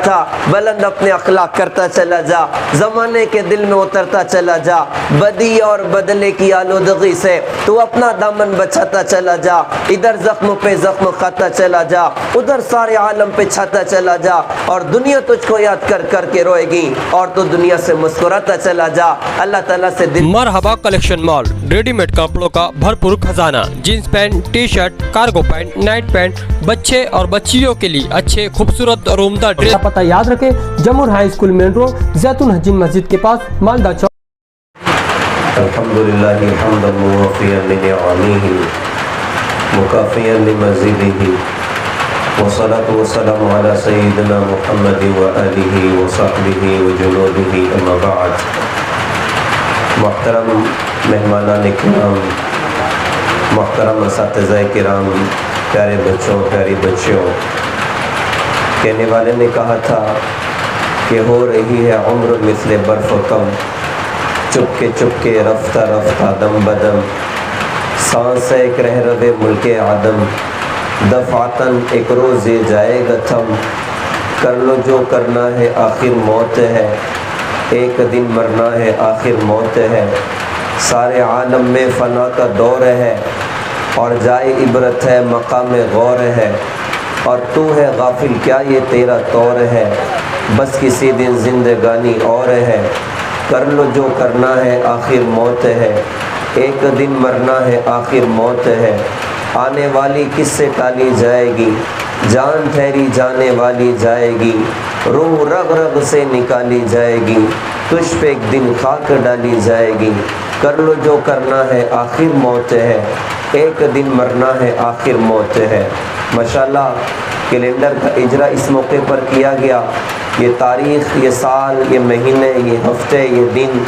تھا بلند اپنے اخلاق کرتا چلا جا، زمانے کے دل میں اترتا چلا جا، بدی اور بدلے کی آلودگی سے تو اپنا دامن بچاتا چلا جا، ادھر زخم پہ زخم کھاتا چلا جا، ادھر سارے عالم پہ چھاتا چلا جا، اور دنیا تجھ کو یاد کر کر کے روئے گی اور تو دنیا سے مسکراتا چلا جا۔ اللہ تعالیٰ سے دل مرحبا کلیکشن مال، ریڈی میڈ کپڑوں کا بھرپور خزانہ، jeans pant, T shirt, cargo pant, night pant, بچے اور بچیوں کے لیے اچھے خوبصورت اور عمدہ ڈریس۔ پتہ یاد رکھے، جمہور ہائی اسکول مین روڈ، زیتون حجین مسجد کے پاس، مالدہ چوک۔ الحمدللہ حمدا موافیا لنعمہ مکافیا لمزیدہ، والصلاة والسلام علی سیدنا محمد وآلہ وصحبہ وجنودہ، اما بعد۔ محترم مہمانان کرام، محترم اساتذہ کرام، پیارے بچوں، پیاری بچیوں، کہنے والے نے کہا تھا کہ ہو رہی ہے عمر مثل برف و کم، چپ کے رفتہ رفتہ دم بدم، سانس ایک رہ روے ملک عدم، دفعتاً ایک روز یہ جائے گا تھم، کر لو جو کرنا ہے آخر موت ہے، ایک دن مرنا ہے آخر موت ہے، سارے عالم میں فنا کا دور ہے، اور جائے عبرت ہے مقام غور ہے، اور تو ہے غافل کیا یہ تیرا طور ہے، بس کسی دن زندگانی اور ہے، کر لو جو کرنا ہے آخر موت ہے، ایک دن مرنا ہے آخر موت ہے، آنے والی کس سے ٹالی جائے گی، جان ٹھہری جانے والی جائے گی، روح رگ رگ سے نکالی جائے گی، تجھ پہ ایک دن خاک ڈالی جائے گی، کر لو جو کرنا ہے آخر موت ہے، ایک دن مرنا ہے آخر موت ہے۔ ماشاءاللہ کیلنڈر کا اجرا اس موقع پر کیا گیا، یہ تاریخ، یہ سال، یہ مہینے، یہ ہفتے، یہ دن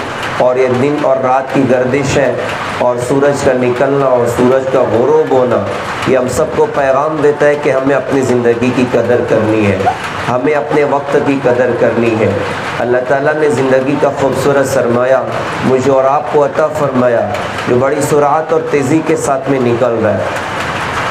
اور رات کی گردش ہے، اور سورج کا نکلنا اور سورج کا غروب ہونا، یہ ہم سب کو پیغام دیتا ہے کہ ہمیں اپنی زندگی کی قدر کرنی ہے، ہمیں اپنے وقت کی قدر کرنی ہے۔ اللہ تعالیٰ نے زندگی کا خوبصورت سرمایہ مجھے اور آپ کو عطا فرمایا، جو بڑی سرعت اور تیزی کے ساتھ میں نکل رہا ہے۔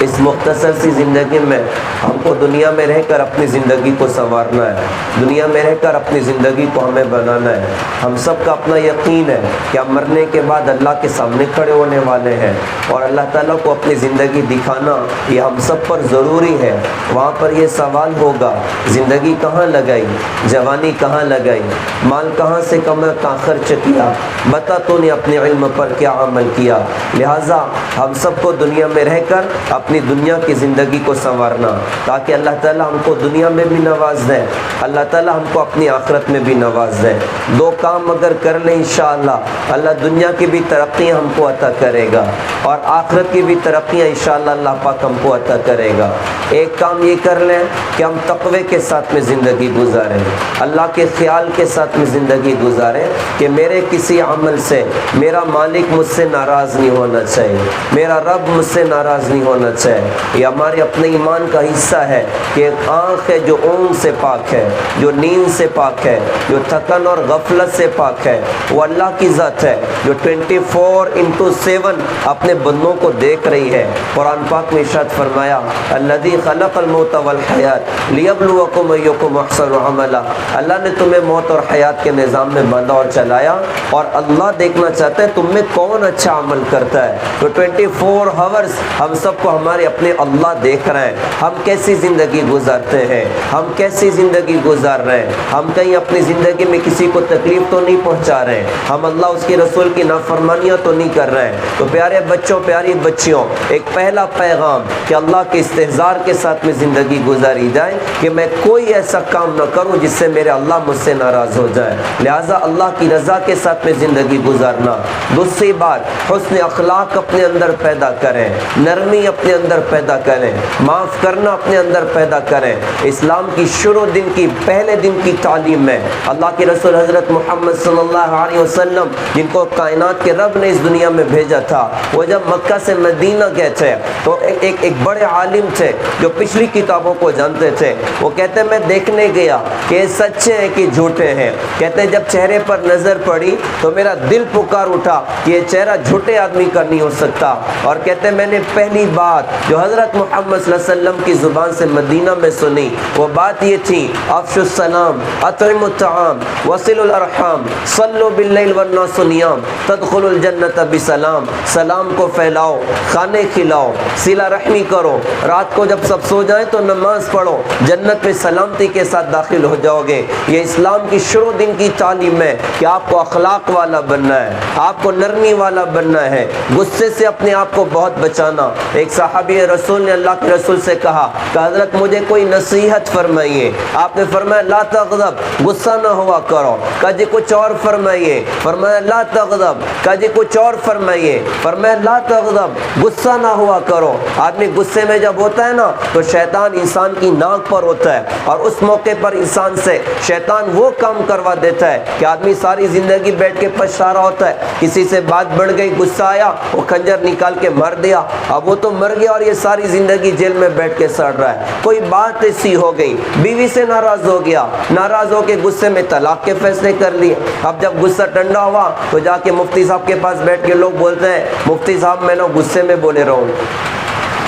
اس مختصر سی زندگی میں ہم کو دنیا میں رہ کر اپنی زندگی کو سنوارنا ہے، دنیا میں رہ کر اپنی زندگی کو ہمیں بنانا ہے۔ ہم سب کا اپنا یقین ہے کہ ہم مرنے کے بعد اللہ کے سامنے کھڑے ہونے والے ہیں، اور اللہ تعالیٰ کو اپنی زندگی دکھانا یہ ہم سب پر ضروری ہے۔ وہاں پر یہ سوال ہوگا، زندگی کہاں لگائی، جوانی کہاں لگائی، مال کہاں سے کما کہاں خرچ کیا، بتا تو نے اپنے علم پر کیا عمل کیا۔ لہٰذا ہم سب کو دنیا میں رہ کر اپنی دنیا کی زندگی کو سنوارنا، تاکہ اللہ تعالیٰ ہم کو دنیا میں بھی نواز دے، اللہ تعالیٰ ہم کو اپنی آخرت میں بھی نواز دے۔ دو کام اگر کر لیں انشاءاللہ، اللہ دنیا کی بھی ترقیاں ہم کو عطا کرے گا، اور آخرت کی بھی ترقیاں انشاءاللہ اللہ پاک ہم کو عطا کرے گا۔ ایک کام یہ کر لیں کہ ہم تقوی کے ساتھ میں زندگی گزاریں، اللہ کے خیال کے ساتھ میں زندگی گزاریں، کہ میرے کسی عمل سے میرا مالک مجھ سے ناراض نہیں ہونا چاہیے، میرا رب مجھ سے ناراض نہیں ہونا چاہیے۔ یہ ہمارے اپنے ایمان کا حصہ ہے کہ ایک آنکھ ہے جو اونگ سے پاک ہے، جو نیند سے پاک ہے، جو تھکن اور غفلت سے پاک ہے، وہ اللہ کی ذات ہے جو 24/7 اپنے بندوں کو دیکھ رہی ہے۔ قرآن پاک میں ارشاد فرمایا، الذی خلق الموت والحیات لیبلوکم ایکم احسن عملا، اللہ نے تمہیں موت اور حیات کے نظام میں باندھا اور چلایا، اور اللہ دیکھنا چاہتا ہے تم میں کون اچھا عمل کرتا ہے۔ تو 24 hours ہم سب کو ہمارے اپنے اللہ دیکھ رہے ہیں، ہم کیسی زندگی گزارتے ہیں، ہم کیسی زندگی گزار رہے ہیں، ہم کہیں اپنی زندگی میں کسی کو تکلیف تو نہیں پہنچا رہے ہیں، ہم اللہ اس کے رسول کی نافرمانیاں تو نہیں کر رہے ہیں۔ تو پیارے بچوں، پیاری بچیوں، ایک پہلا پیغام کہ اللہ کے استحضار کے ساتھ میں زندگی گزاری جائے، کہ میں کوئی ایسا کام نہ کروں جس سے میرے اللہ مجھ سے ناراض ہو جائے، لہٰذا اللہ کی رضا کے ساتھ میں زندگی گزارنا۔ دوسری بات، حسن اخلاق اپنے اندر پیدا کریں، نرمی اپنے اندر پیدا کریں، معاف کرنا اپنے اندر پیدا کریں۔ اسلام کی شروع دن کی پہلے دن کی تعلیم میں اللہ کے رسول حضرت محمد صلی اللہ علیہ وسلم، جن کو کائنات کے رب نے اس دنیا میں بھیجا تھا، وہ جب مکہ سے مدینہ گئے تھے تو ایک بڑے عالم تھے جو پچھلی کتابوں کو جانتے تھے۔ وہ کہتے میں دیکھنے گیا کہ یہ سچے ہیں کہ جھوٹے ہیں۔ کہتے جب چہرے پر نظر پڑی تو میرا دل پکار اٹھا کہ یہ چہرہ جھوٹے آدمی کا نہیں ہو سکتا، اور کہتے میں نے پہلی بات بات جو حضرت محمد صلی اللہ علیہ وسلم کی زبان سے مدینہ میں سنی وہ بات یہ تھی، افشوا السلام، اطعموا الطعام، وصلوا الارحام، صلوا باللیل والناس نیام، تدخلوا الجنۃ بسلام۔ سلام کو پھیلاؤ، کھانے کھلاؤ، صلہ رحمی کرو، رات کو جب سب سو جائیں تو نماز پڑھو، جنت میں سلامتی کے ساتھ داخل ہو جاؤ گے۔ یہ اسلام کی شروع دن کی تعلیم ہے کہ آپ کو اخلاق والا بننا ہے، آپ کو نرمی والا بننا ہے، غصے سے اپنے آپ کو بہت بچانا۔ ایک صحابی رسول نے اللہ کے رسول سے کہا کہ حضرت مجھے کوئی نصیحت فرمائیے۔ آپ نے فرمایا لا تغضب، غصہ نہ ہوا کرو۔ کہا جی کچھ اور فرمائیے۔ فرمایا لا تغضب۔ کہا جی کچھ اور فرمائیے۔ فرمایا لا تغضب، غصہ نہ ہوا کرو۔ آدمی غصے میں جب ہوتا ہے نا تو شیطان انسان کی ناک پر ہوتا ہے، اور اس موقع پر انسان سے شیطان وہ کام کروا دیتا ہے کہ آدمی ساری زندگی بیٹھ کے پچھتا رہا ہوتا ہے۔ کسی سے بات بڑھ گئی، غصہ آیا، وہ خنجر نکال کے مار دیا، اب وہ تو مر گیا اور یہ ساری زندگی جیل میں بیٹھ کے سڑ رہا ہے۔ کوئی بات ایسی ہو گئی، بیوی سے ناراض ہو گیا، ناراض ہو کے غصے میں طلاق کے فیصلے کر لیے۔ اب جب غصہ ٹھنڈا ہوا تو جا کے مفتی صاحب کے پاس بیٹھ کے لوگ بولتے ہیں مفتی صاحب میں نا غصے میں بولے رہا ہوں،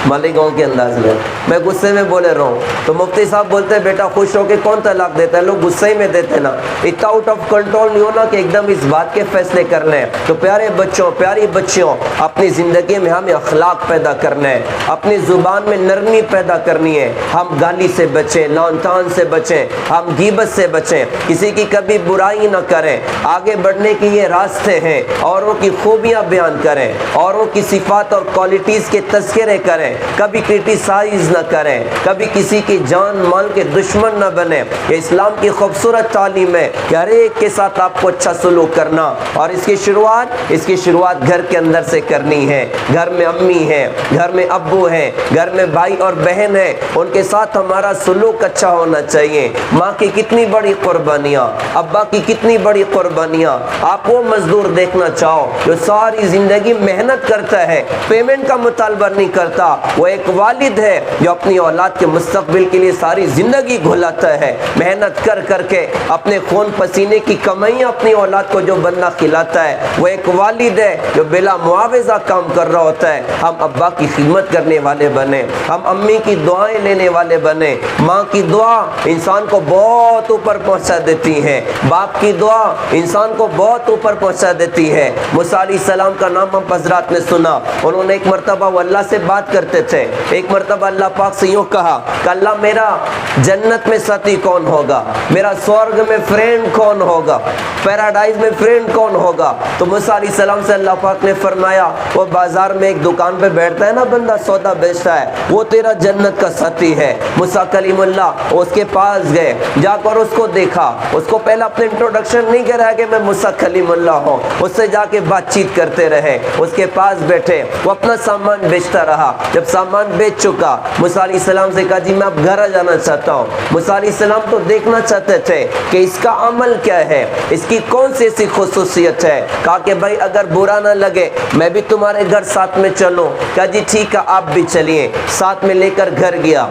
مالیگاؤں کے انداز میں غصے میں بولے رہا ہوں۔ تو مفتی صاحب بولتے ہیں بیٹا خوش ہو کے کون طلاق دیتا ہے، لوگ غصے میں دیتے نا، اتنا آؤٹ آف کنٹرول نہیں ہونا کہ ایک دم اس بات کے فیصلے کر لیں۔ تو پیارے بچوں، پیاری بچیوں، اپنی زندگی میں ہمیں اخلاق پیدا کرنا ہے، اپنی زبان میں نرمی پیدا کرنی ہے۔ ہم گالی سے بچیں، لعن طعن سے بچیں، ہم غیبت سے بچیں، کسی کی کبھی برائی نہ کریں۔ آگے بڑھنے کے یہ راستے ہیں، اوروں کی خوبیاں بیان کریں، اوروں کی صفات اور کوالٹیز کے تذکرے کریں، کبھی کرٹیسائز نہ کریں، کبھی کسی کی جان مال کے دشمن نہ بنیں۔ یہ اسلام کی خوبصورت تعلیم ہے کہ ہر ایک کے ساتھ آپ کو اچھا سلوک کرنا، اور اس کی شروعات گھر کے اندر سے کرنی ہے۔ گھر میں امی ہے، گھر میں ابو ہے، گھر میں بھائی اور بہن ہے، ان کے ساتھ ہمارا سلوک اچھا ہونا چاہیے۔ ماں کی کتنی بڑی قربانیاں، ابا کی کتنی بڑی قربانیاں۔ آپ وہ مزدور دیکھنا چاہو جو ساری زندگی محنت کرتا ہے، پیمنٹ کا مطالبہ نہیں کرتا۔ وہ ایک والد ہے جو اپنی اولاد کے مستقبل کے لیے ساری زندگی گھلاتا ہے، محنت کر کر کے اپنے خون پسینے کی کمائیاں اپنی اولاد کو جو بندہ کھلاتا ہے۔ وہ ایک والد ہے جو بلا معاوضہ کام کر رہا ہوتا ہے۔ ہم ابا کی خدمت کرنے والے بنے، ہم امی کی دعائیں لینے والے بنے۔ ماں کی دعا انسان کو بہت اوپر پہنچا دیتی ہے، باپ کی دعا انسان کو بہت اوپر پہنچا دیتی ہے۔ موسیٰ علیہ السلام کا نام ہم حضرات نے سنا، انہوں نے ایک مرتبہ وہ اللہ سے بات کرتے تھے۔ ایک مرتبہ اللہ پاک سے یوں کہا کہ اللہ میرا جنت میں ساتھی کون ہوگا، میرا سورگ میں فرینڈ کون ہوگا، پیراڈائز میں فرینڈ کون ہوگا؟ تو موسیٰ علیہ السلام سے اللہ پاک نے فرمایا وہ بازار میں ایک دکان پہ بیٹھتا ہے نا بندہ، سودا بیچتا ہے، وہ تیرا جنت کا ساتھی ہے۔ موسیٰ کلیم اللہ اس کے پاس گئے، جا کر اس کو دیکھا، اس کو پہلے اپنے انٹروڈکشن نہیں کرایا کہ میں موسیٰ کلیم اللہ ہوں، اس سے جا کے بات چیت کرتے رہے، اس کے پاس بیٹھے، وہ اپنا سامان بیچتا رہا۔ جب سامان بیچ چکا موسیٰ علیہ السلام سے کہا جی میں اب گھر جانا چاہتا ہوں۔ موسیٰ علیہ السلام تو دیکھنا چاہتے تھے کہ اس کا عمل کیا ہے، اس کی کون سی ایسی خصوصیت ہے۔ کہا کہ بھائی اگر برا نہ لگے میں بھی تمہارے گھر ساتھ میں چلوں۔ کہا جی ٹھیک ہے آپ بھی چلیے، ساتھ میں لے کر گھر گیا۔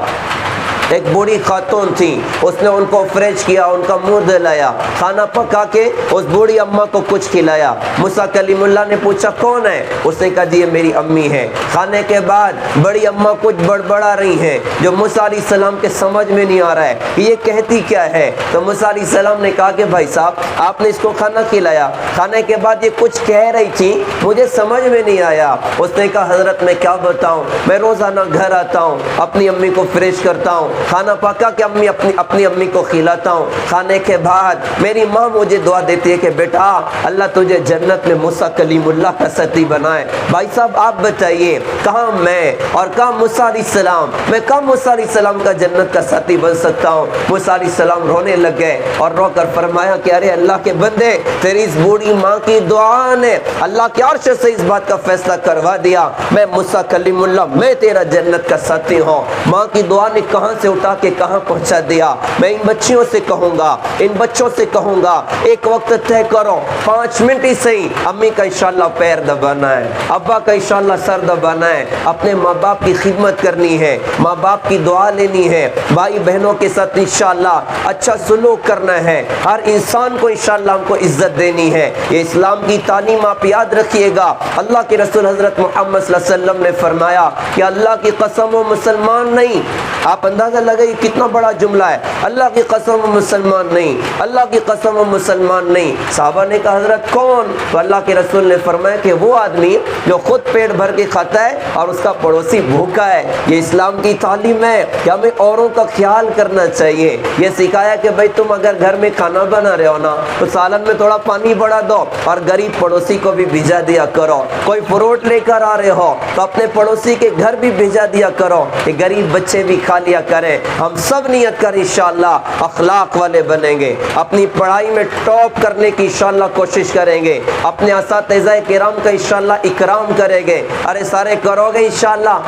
ایک بوڑھی خاتون تھی، اس نے ان کو فریش کیا، ان کا منہ دھلایا، کھانا پکا کے اس بوڑھی اماں کو کچھ کھلایا۔ موسیٰ کلیم اللہ نے پوچھا کون ہے؟ اس نے کہا جی یہ میری امی ہے۔ کھانے کے بعد بڑی اماں کچھ بڑبڑا رہی ہیں جو موسیٰ علیہ السلام کے سمجھ میں نہیں آ رہا ہے یہ کہتی کیا ہے۔ تو موسیٰ علیہ السلام نے کہا کہ بھائی صاحب آپ نے اس کو کھانا کھلایا، کھانے کے بعد یہ کچھ کہہ رہی تھی مجھے سمجھ میں نہیں آیا۔ اس نے کہا حضرت میں کیا بتاؤں، میں روزانہ گھر آتا ہوں، اپنی امی کو فریش کرتا ہوں، کھانا پکا کے اپنی امی کو کھلاتا ہوں، کھانے کے بعد میری ماں مجھے دعا دیتی ہے کہ بیٹا اللہ تجھے جنت میں موسیٰ کلیم اللہ کا ساتھی بنائے۔ بھائی صاحب آپ بتائیے کہاں میں اور کہاں موسیٰ علیہ السلام، میں کہاں موسیٰ علیہ السلام کا جنت کا ساتھی بن سکتا ہوں؟ موسیٰ علیہ السلام رونے لگ گئے اور رو کر فرمایا کہ ارے اللہ کے بندے تیری اس بوڑھی ماں کی دعا نے اللہ کے عرش سے اس بات کا فیصلہ کروا دیا، میں موسیٰ کلیم اللہ میں تیرا جنت کا ساتھی ہوں۔ ماں کی دعا نے کہاں سے سے اٹھا کے کہاں پہنچا دیا. میں ان بچیوں سے کہوں گا, ان بچوں سے کہوں گا, ایک وقت طے کرو, 5 منٹ ہی صحیح, امی کا انشاءاللہ پیر دبانا ہے, ابا کا انشاءاللہ سر دبانا ہے, اپنے ماں باپ کی خدمت کرنی ہے, ماں باپ کی دعا لینی ہے, بھائی بہنوں کے ساتھ انشاءاللہ اچھا سلوک کرنا ہے, ہر انسان کو انشاءاللہ ہم کو عزت دینی ہے. یہ اسلام کی تعلیم آپ یاد رکھیے گا. اللہ کے رسول حضرت محمد صلی اللہ علیہ وسلم نے فرمایا کہ اللہ کی قسم وہ مسلمان نہیں. آپ اندازہ لگائیے کتنا بڑا جملہ ہے, اللہ کی قسم وہ مسلمان نہیں, اللہ کی قسم وہ مسلمان نہیں. صحابہ نے کہا حضرت کون؟ تو اللہ کے رسول نے فرمایا کہ وہ آدمی جو خود پیٹ بھر کے کھاتا ہے اور اس کا پڑوسی بھوکا ہے. یہ اسلام کی تعلیم ہے کہ ہمیں اوروں کا خیال کرنا چاہیے. یہ سکھایا کہ بھائی تم اگر گھر میں کھانا بنا رہے ہو نا تو سالن میں تھوڑا پانی بڑھا دو اور غریب پڑوسی کو بھی بھیجا دیا کرو. کوئی فروٹ لے کر آ رہے ہو تو اپنے پڑوسی کے گھر بھی بھیجا دیا کرو کہ غریب بچے بھی کھا لیا کریں. ہم سب نیت کر انشاءاللہ اخلاق والے بنیں گے, اپنی پڑھائی میں ٹاپ کرنے کی انشاءاللہ کوشش کریں گے, اپنے اساتذہ کرام کا انشاءاللہ اکرام کریں گے. ارے سارے کرو گے انشاءاللہ,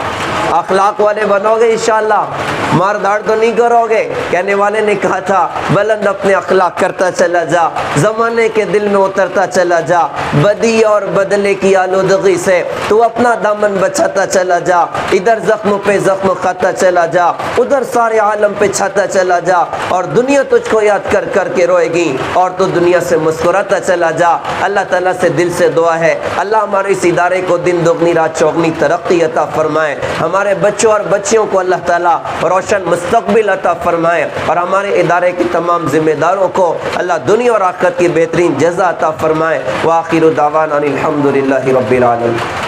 اخلاق والے بنو گے انشاءاللہ, مار داڑ تو نہیں کرو گے. کہنے والے نے کہا تھا بلند اپنے اخلاق کرتا چلا جا, زمانے کے دل میں اترتا چلا جا, بدی اور بدلے کی آلودگی سے تو اپنا دامن بچاتا چلا جا, ادھر زخم پہ زخم کھاتا چلا جا, ادھر سارے عالم پہ چھاتا چلا جا, اور دنیا تجھ کو یاد کر کر کے روئے گی اور تو دنیا سے مسکراتا چلا جا. اللہ تعالیٰ سے دل سے دعا ہے اللہ ہمارے اس ادارے کو دن دگنی رات چوگنی ترقی عطا فرمائے, ہمارے بچوں اور بچیوں کو اللہ تعالیٰ روشن مستقبل عطا فرمائے, اور ہمارے ادارے کی تمام ذمہ داروں کو اللہ دنیا اور آخرت کی بہترین جزا عطا فرمائے. وآخر دعوانا الحمدللہ رب العالمین.